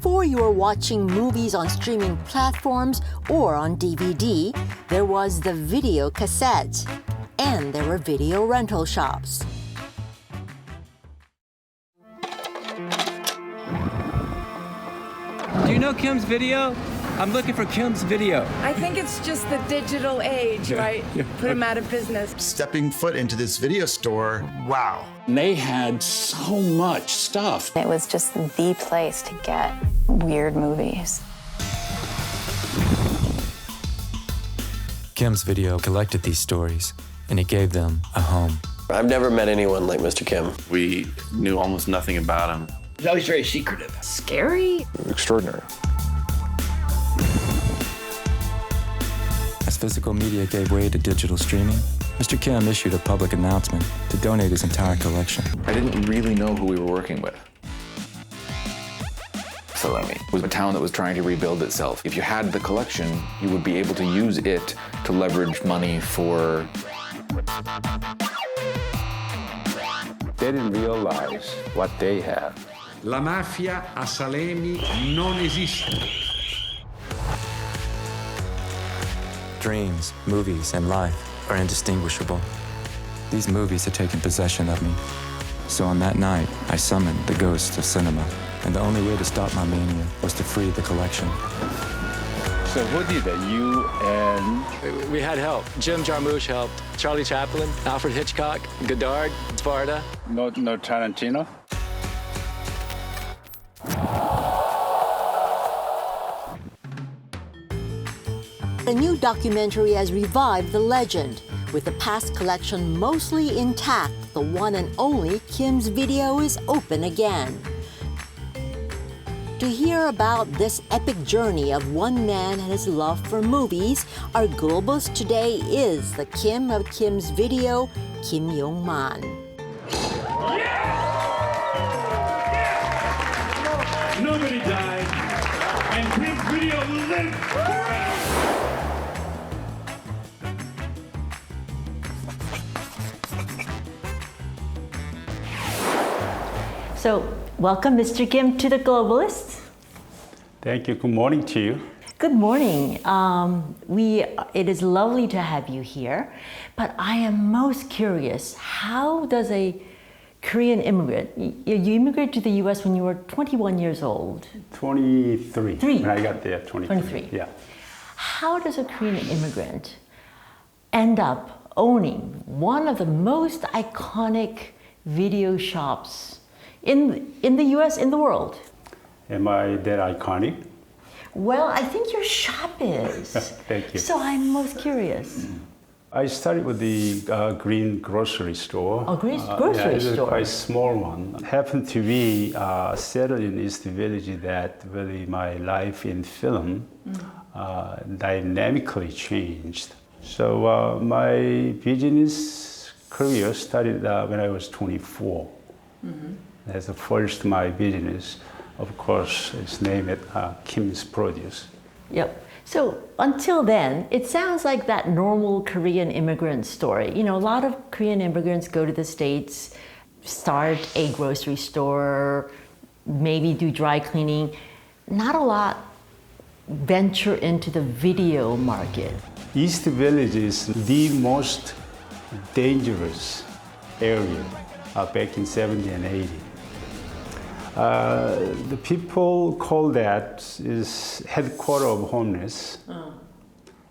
Before you were watching movies on streaming platforms or on DVD, there was the video cassette. And there were video rental shops. Do you know Kim's Video? I'm looking for Kim's Video. I think it's just the digital age, right? Put him out of business. Stepping foot into this video store, wow. And they had so much stuff. It was just the place to get weird movies. Kim's Video collected these stories, and it gave them a home. I've never met anyone like Mr. Kim. We knew almost nothing about him. He's always very secretive. Scary? Extraordinary. As physical media gave way to digital streaming, Mr. Kim issued a public announcement to donate his entire collection. I didn't really know who we were working with. Sicily was a town that was trying to rebuild itself. If you had the collection, you would be able to use it to leverage money for... They didn't realize what they had. La mafia a Salemi non esiste. Dreams, movies, and life are indistinguishable. These movies had taken possession of me. So on that night, I summoned the ghosts of cinema. And the only way to stop my mania was to free the collection. So who did that? You and... We had help. Jim Jarmusch helped. Charlie Chaplin, Alfred Hitchcock, Godard, Sparta. No Tarantino? A new documentary has revived the legend. With the past collection mostly intact, the one and only Kim's Video is open again. To hear about this epic journey of one man and his love for movies, our globalist today is the Kim of Kim's Video, Kim Yongman. Nobody died, and Kim's Video will live forever. So, welcome, Mr. Kim, to the Globalists. Thank you. Good morning to you. Good morning. It is lovely to have you here, but I am most curious, how does a Korean immigrant, you immigrated to the US when you were 21 years old. 23. When I got there, 23. Yeah. How does a Korean immigrant end up owning one of the most iconic video shops in the US, in the world? Am I that iconic? Well, I think your shop is. Thank you. So I'm most curious. I started with the green grocery store. Oh, grocery store. It's a quite small one. Happened to be settled in East-Village that really my life in film dynamically changed. So my business career started when I was 24. That's the first my business. Of course, it's named Kim's Produce. Yep. So until then, it sounds like that normal Korean immigrant story. You know, a lot of Korean immigrants go to the States, start a grocery store, maybe do dry cleaning. Not a lot venture into the video market. East Village is the most dangerous area back in 70 and 80. The people call that is headquarters of homeless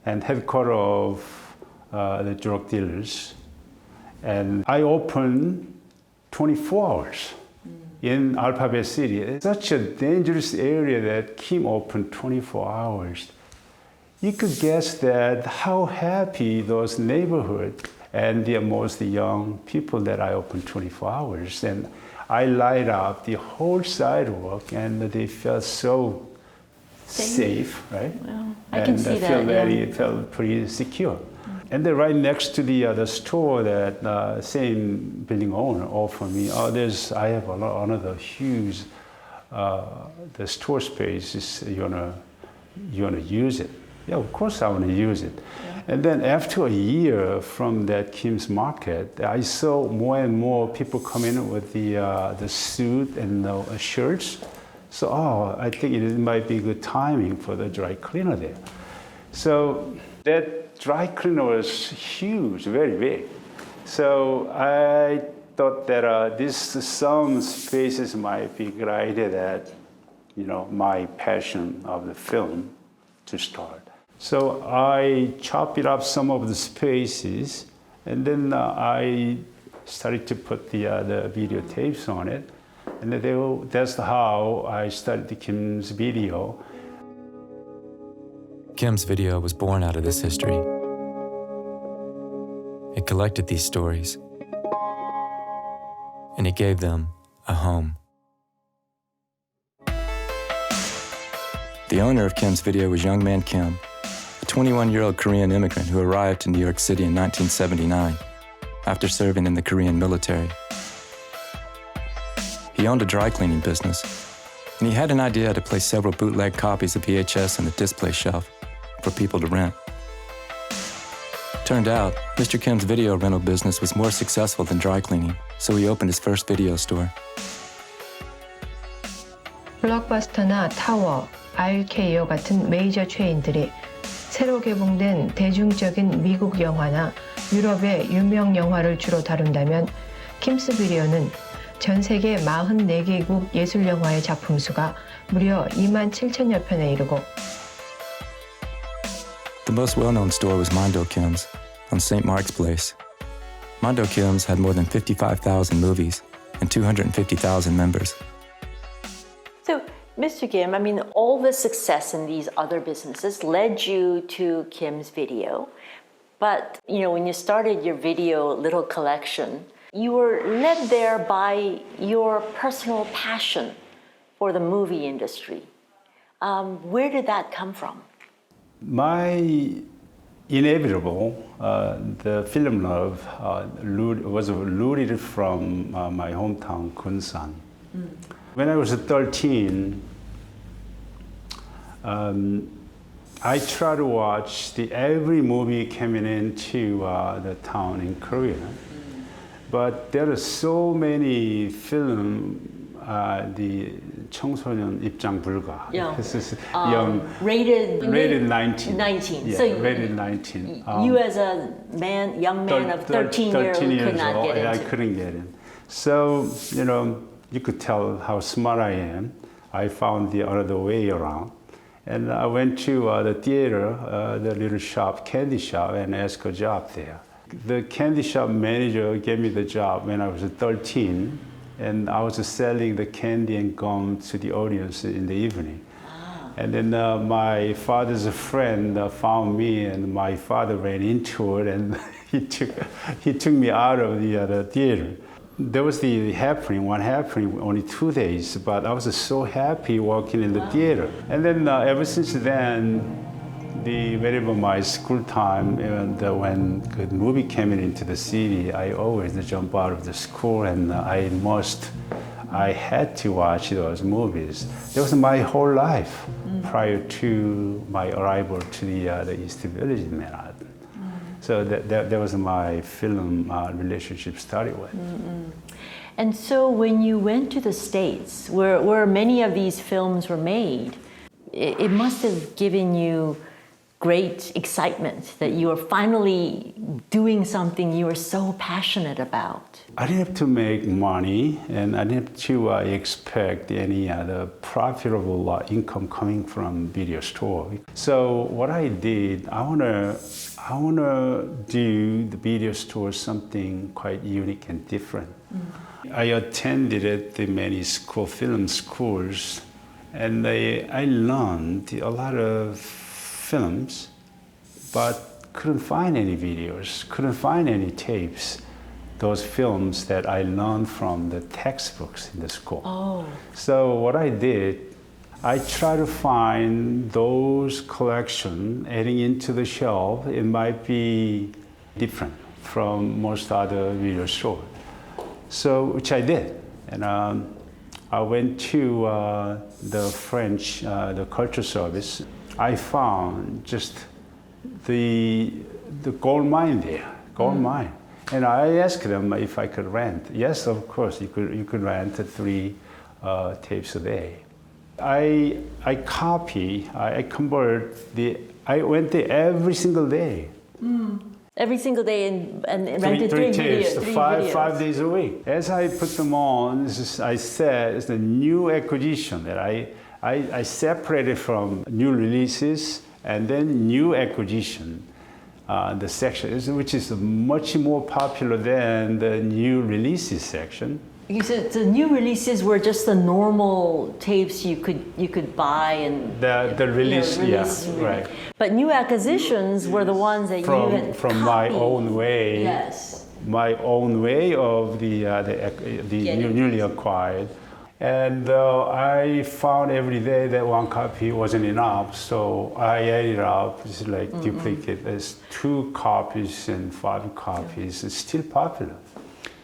and headquarters of the drug dealers. And I open 24 hours in Alphabet City. It's such a dangerous area that Kim opened 24 hours. You could guess that how happy those neighborhoods and the most young people that I opened 24 hours. And I light up the whole sidewalk, and they felt so safe, right? Well, I can see that. It felt pretty secure. And then right next to the store that same building owner offered me, I have another huge the store space. You wanna use it? Yeah, of course I want to use it. Yeah. And then after a year from that Kim's Market, I saw more and more people come in with the suit and the shirts. So, I think it might be good timing for the dry cleaner there. So that dry cleaner was huge, very big. So I thought that some spaces might be a good idea that, my passion of the film to start. So I chopped it up some of the spaces, and then I started to put the video tapes on it. And that's how I started Kim's Video. Kim's Video was born out of this history. It collected these stories, and it gave them a home. The owner of Kim's Video was Yongman Kim, a 21-year-old Korean immigrant who arrived to New York City in 1979 after serving in the Korean military. He owned a dry cleaning business, and he had an idea to place several bootleg copies of VHS on the display shelf for people to rent. Turned out, Mr. Kim's video rental business was more successful than dry cleaning, so he opened his first video store. 블록버스터나 타워, RKO 같은 메이저 체인들이 새로 개봉된 대중적인 미국 영화나 유럽의 유명 영화를 주로 다룬다면 킴스 비디오는 전 세계 44개국 예술 영화의 작품 수가 무려 2만 7천여 편에 이르고 The most well-known store was Mondo Kim's on St. Mark's Place. Mondo Kim's had more than 55,000 movies and 250,000 members. So, Mr. Kim, all the success in these other businesses led you to Kim's Video. But, when you started your video little collection, you were led there by your personal passion for the movie industry. Where did that come from? My inevitable, the film love was rooted from my hometown, Gunsan. When I was 13, I tried to watch every movie coming into the town in Korea. But there are so many films, the 청소년 입장 불가. This is young. Rated 19. 19. Yeah, so rated 19. You as a young man of 13 years old could not old, get into. I couldn't get in. So, you could tell how smart I am. I found the other way around. And I went to the theater, the little shop, candy shop, and asked a job there. The candy shop manager gave me the job when I was 13, and I was selling the candy and gum to the audience in the evening. And then my father's friend found me, and my father ran into it, and he took me out of the theater. There was one happening only 2 days, but I was so happy walking in the theater. And then ever since then, whenever my school time, and when good movie came into the city, I always jump out of the school, and I had to watch those movies. That was my whole life prior to my arrival to the East-Village in Manhattan. So that was my film relationship started with. And so when you went to the States, where many of these films were made, it must have given you great excitement that you were finally doing something you were so passionate about. I didn't have to make money, and I didn't have to expect any other profitable income coming from video store. So what I did, I wanna do the video store something quite unique and different. I attended at the many film schools, and I learned a lot of films, but couldn't find any videos, couldn't find any tapes. Those films that I learned from the textbooks in the school. Oh. So what I did, I try to find those collections adding into the shelf. It might be different from most other video stores. So, which I did. And I went to the French, the culture service. I found just the gold mine there, gold mine. And I asked them if I could rent. Yes, of course, you could rent 3 tapes a day. I convert I went there every single day. Every single day and rented three videos. tapes, five days a week. As I put them on, I said it's the new acquisition that I separated from new releases and then new acquisition, the section, which is much more popular than the new releases section. You said the new releases were just the normal tapes you could buy and the release, right. But new acquisitions were the ones that you had from my own way. Yes. My own way of the newly acquired, and I found every day that one copy wasn't enough, so I added up. It's like duplicate. There's 2 copies and 5 copies. It's still popular.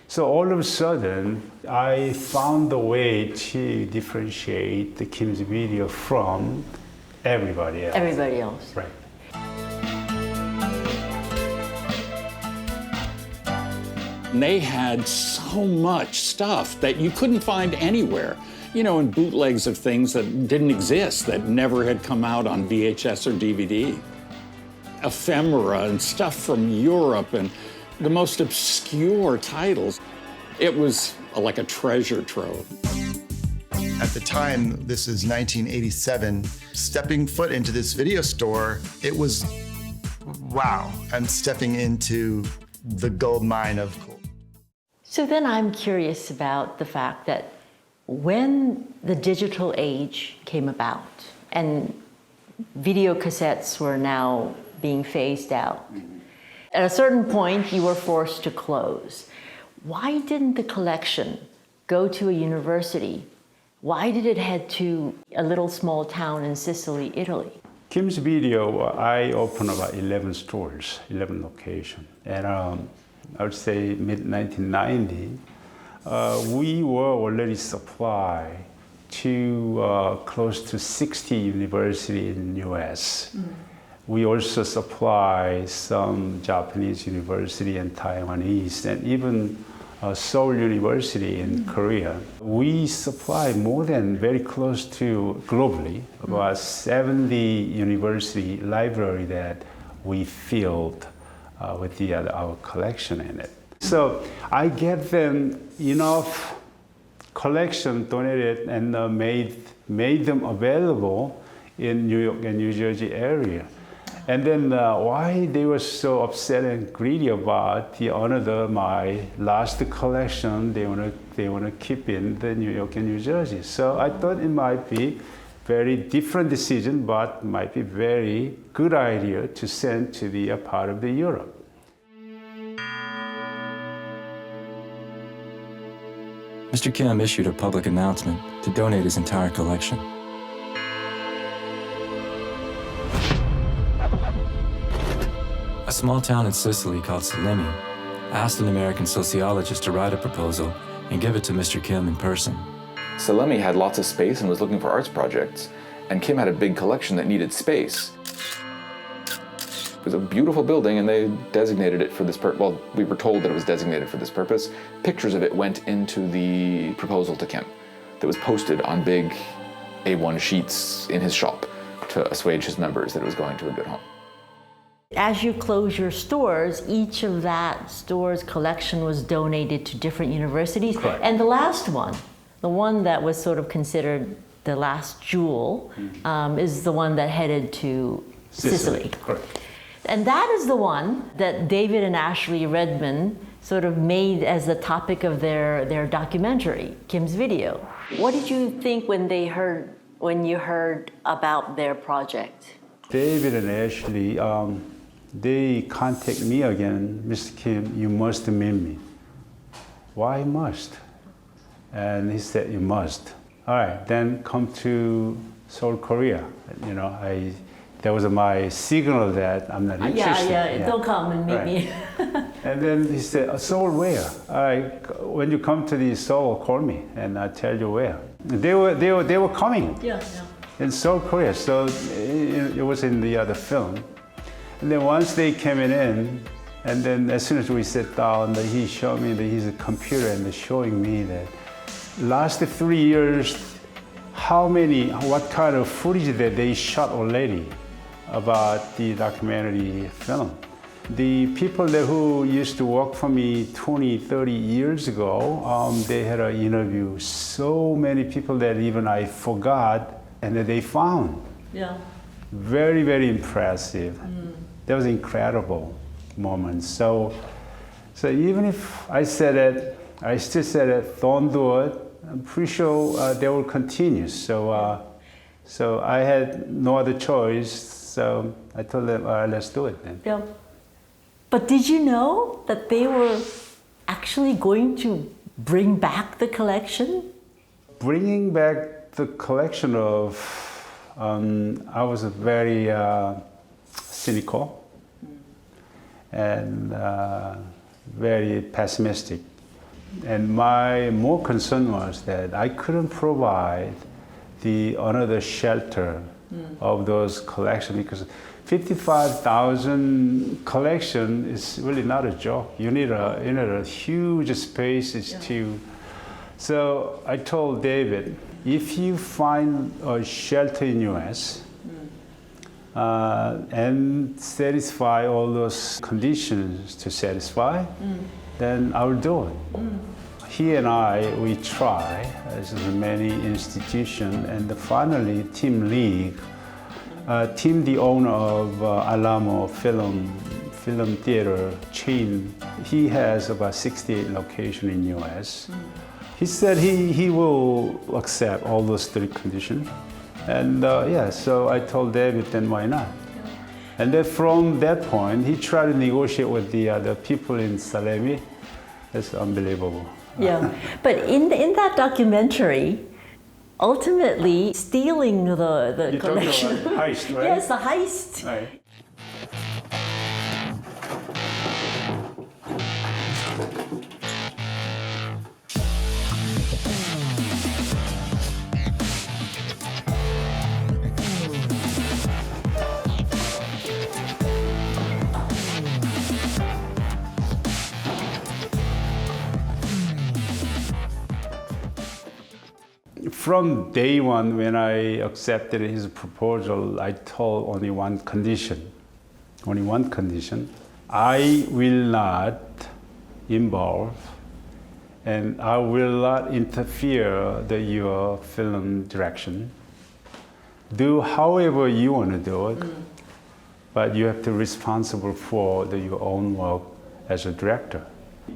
So all of a sudden, I found a way to differentiate the Kim's video from everybody else. Everybody else. Right. They had so much stuff that you couldn't find anywhere. You know, in bootlegs of things that didn't exist, that never had come out on VHS or DVD. Ephemera and stuff from Europe and the most obscure titles. It was like a treasure trove. At the time, this is 1987, stepping foot into this video store, it was wow. I'm stepping into the gold mine of cool. So then I'm curious about the fact that when the digital age came about and video cassettes were now being phased out, at a certain point, you were forced to close. Why didn't the collection go to a university? Why did it head to a little small town in Sicily, Italy? Kim's Video, I opened about 11 stores, 11 locations. And I would say mid-1990, we were already supplied to close to 60 universities in the US. We also supply some Japanese university and Taiwanese, and even Seoul University in Korea. We supply more than very close to globally, about 70 university library that we filled with our collection in it. So I get them enough collection donated and made them available in New York and New Jersey area. And then why they were so upset and greedy about my last collection, they want to keep in the New York and New Jersey. So I thought it might be very different decision, but might be very good idea to send to the part of the Europe. Mr. Kim issued a public announcement to donate his entire collection. A small town in Sicily called Sicily asked an American sociologist to write a proposal and give it to Mr. Kim in person. Sicily had lots of space and was looking for arts projects, and Kim had a big collection that needed space. It was a beautiful building, and they designated it for this purpose. Well, we were told that it was designated for this purpose. Pictures of it went into the proposal to Kim that was posted on big A1 sheets in his shop to assuage his members that it was going to a good home. As you close your stores, each of that store's collection was donated to different universities. Correct. And the last one, the one that was sort of considered the last jewel, is the one that headed to Sicily. Correct. And that is the one that David and Ashley Redman sort of made as the topic of their documentary, Kim's Video. What did you think when you heard about their project? David and Ashley, they contact me again, Mr. Kim, you must meet me. Why must? And he said, you must. All right, then come to Seoul, Korea. You know, that was my signal that I'm not interested. Yeah, don't come and meet me. And then he said, Seoul where? All right, when you come to the Seoul, call me and I'll tell you where. They were coming. Yeah. In Seoul, Korea, so it was in the other film. And then once they came in, and then as soon as we sat down, he showed me his computer and showing me that last 3 years, what kind of footage that they shot already about the documentary film. The people who used to work for me 20, 30 years ago, they had an interview so many people that even I forgot and that they found. Yeah. Very, very impressive. That was incredible moment. So even if I said it, I still said it, don't do it, I'm pretty sure they will continue. So I had no other choice. So I told them, let's do it then. Yeah. But did you know that they were actually going to bring back the collection? Bringing back the collection of, I was very cynical and very pessimistic. And my more concern was that I couldn't provide another shelter of those collections because 55,000 collection is really not a joke. You need a huge spaces to. So I told David, if you find a shelter in US and satisfy all those conditions to satisfy, then I will do it. He and I, we try as many institutions, and finally Tim League, Tim, the owner of Alamo Film Theater chain, he has about 68 locations in US. He said he will accept all those 3 conditions. And so I told David, then why not? And then from that point, he tried to negotiate with the people in Salemi. It's unbelievable. Yeah, but in that documentary, ultimately stealing the collection. You're talking about heist, right? Yes, the heist. Right. From day one, when I accepted his proposal, I told only one condition. I will not involve and I will not interfere your film direction. Do however you want to do it, but you have to be responsible for your own work as a director.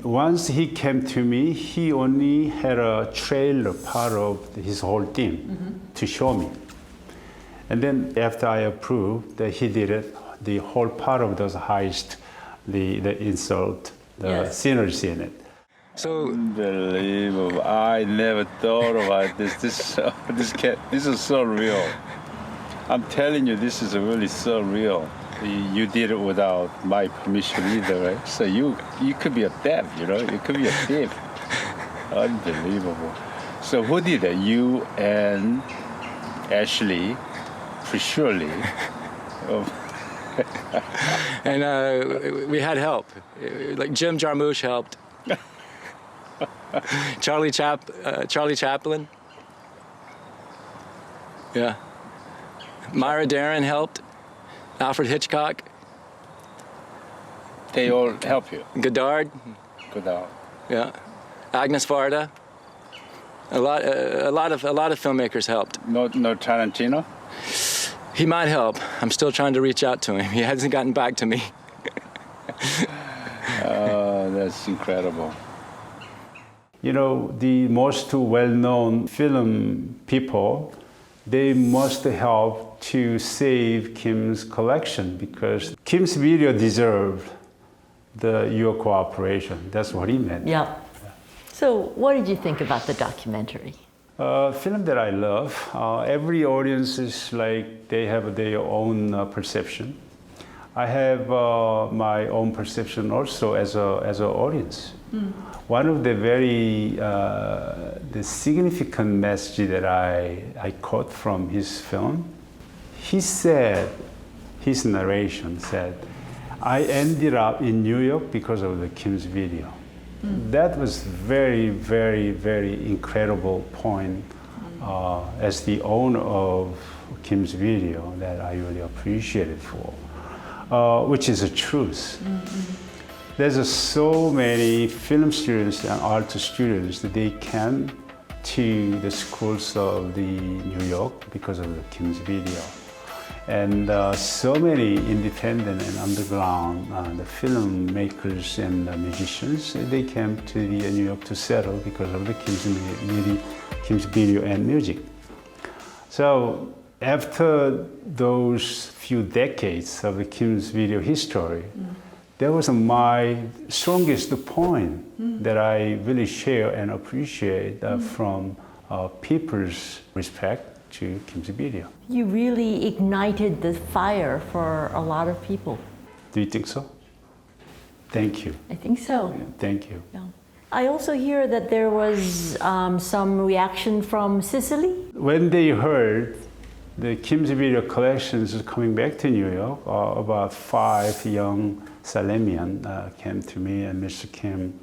Once he came to me, he only had a trailer part of his whole theme to show me. And then after I approved, he did it, the whole part of those heist, the insult, the scenery in it. So unbelievable! I never thought about this. This is so real. I'm telling you, this is really so real. You did it without my permission either, right? So you could be a thief, you could be a thief. Unbelievable. So who did it? You and Ashley, for surely. And we had help. Like Jim Jarmusch helped. Charlie Chaplin. Yeah. Myra Darren helped. Alfred Hitchcock. They all help you. Godard. Yeah. Agnes Varda. A lot of filmmakers helped. No Tarantino. He might help. I'm still trying to reach out to him. He hasn't gotten back to me. Oh, that's incredible. The most well-known film people, they must help to save Kim's collection because Kim's video deserved your cooperation. That's what he meant. Yeah. So what did you think about the documentary? Film that I love. Every audience is like they have their own perception. I have my own perception also as an audience. One of the very the significant message that I caught from his film, he said, his narration said, I ended up in New York because of the Kim's video. That was very, very, very incredible point as the owner of Kim's Video that I really appreciate it for, which is a truth. There's so many film students and art students that they came to the schools of the New York because of the Kim's Video. And so many independent and underground the filmmakers and musicians, they came to the New York to settle because of the Kim's Video and music. So after those few decades of the Kim's Video history, that was my strongest point that I really share and appreciate from people's respect to Kim's Video. You really ignited the fire for a lot of people. Do you think so? Thank you. I think so. Yeah, thank you. Yeah. I also hear that there was some reaction from Sicily. When they heard the Kim's Video collections coming back to New York, about 5 young Salemian came to me and Mr. Kim.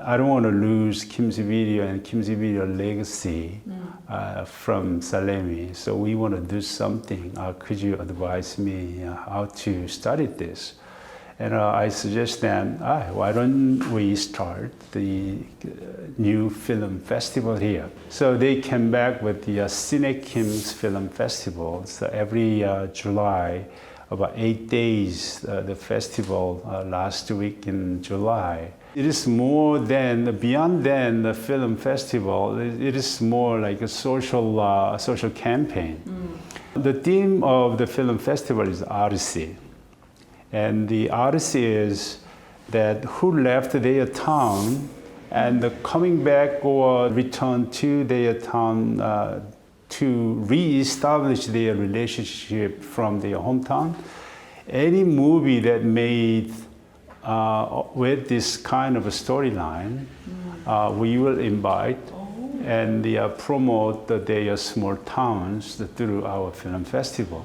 I don't want to lose Kim's Video and Kim's Video legacy from Salemi, so we want to do something. Could you advise me how to study this? And I suggest them, why don't we start the new film festival here? So they came back with the Kim's Film Festival. So every July, about 8 days, the festival last week in July. It is more than, beyond than the film festival, it is more like a social campaign. The theme of the film festival is Odyssey. And the Odyssey is that who left their town and coming back or return to their town to re-establish their relationship from their hometown. Any movie that made with this kind of a storyline, we will invite and promote their small towns through our film festival.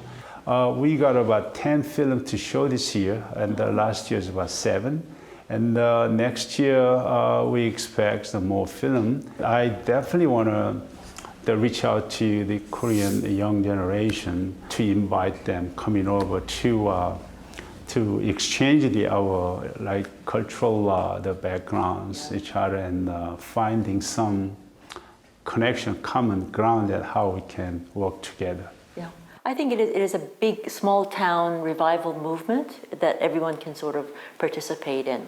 We got about 10 films to show this year, and last year was about 7. And next year we expect more film. I definitely want to reach out to the Korean young generation to invite them coming over to exchange our cultural the backgrounds each other and finding some connection, common ground that how we can work together. Yeah, I think it is a big small town revival movement that everyone can sort of participate in.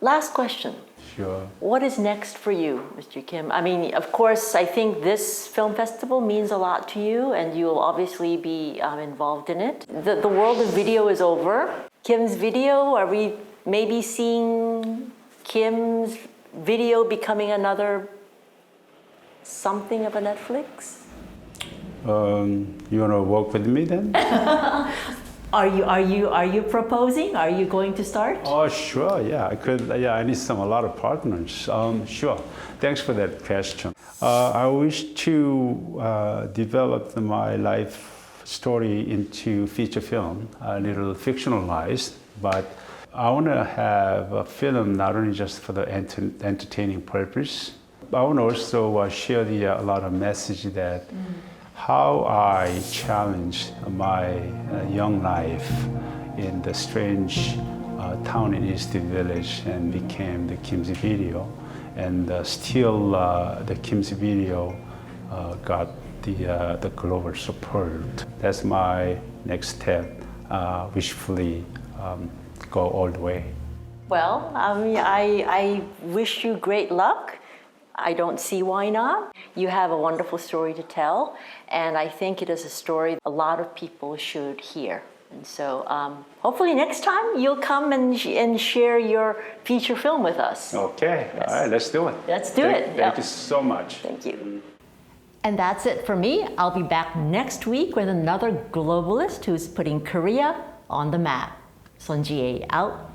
Last question. Sure. What is next for you, Mr. Kim? I mean, of course, I think this film festival means a lot to you, and you will obviously be involved in it. The world of video is over. Kim's Video, are we maybe seeing Kim's Video becoming another something of a Netflix? You want to work with me then? Are you proposing? Are you going to start? Oh, sure. Yeah, I could. Yeah, I need a lot of partners. Sure. Thanks for that question. I wish to develop my life story into feature film, a little fictionalized, but I want to have a film not only just for the entertaining purpose. I want to also share a lot of message that. How I challenged my young life in the strange town in East Village and became the Kim's Video, and still the Kim's Video got the global support. That's my next step. Wishfully go all the way. Well, I wish you great luck. I don't see why not. You have a wonderful story to tell, and I think it is a story a lot of people should hear. And so hopefully next time you'll come and share your feature film with us. Okay, yes. All right, let's do it. Let's do it. Thank you so much. Thank you. And that's it for me. I'll be back next week with another globalist who's putting Korea on the map. Son Ji-ae out.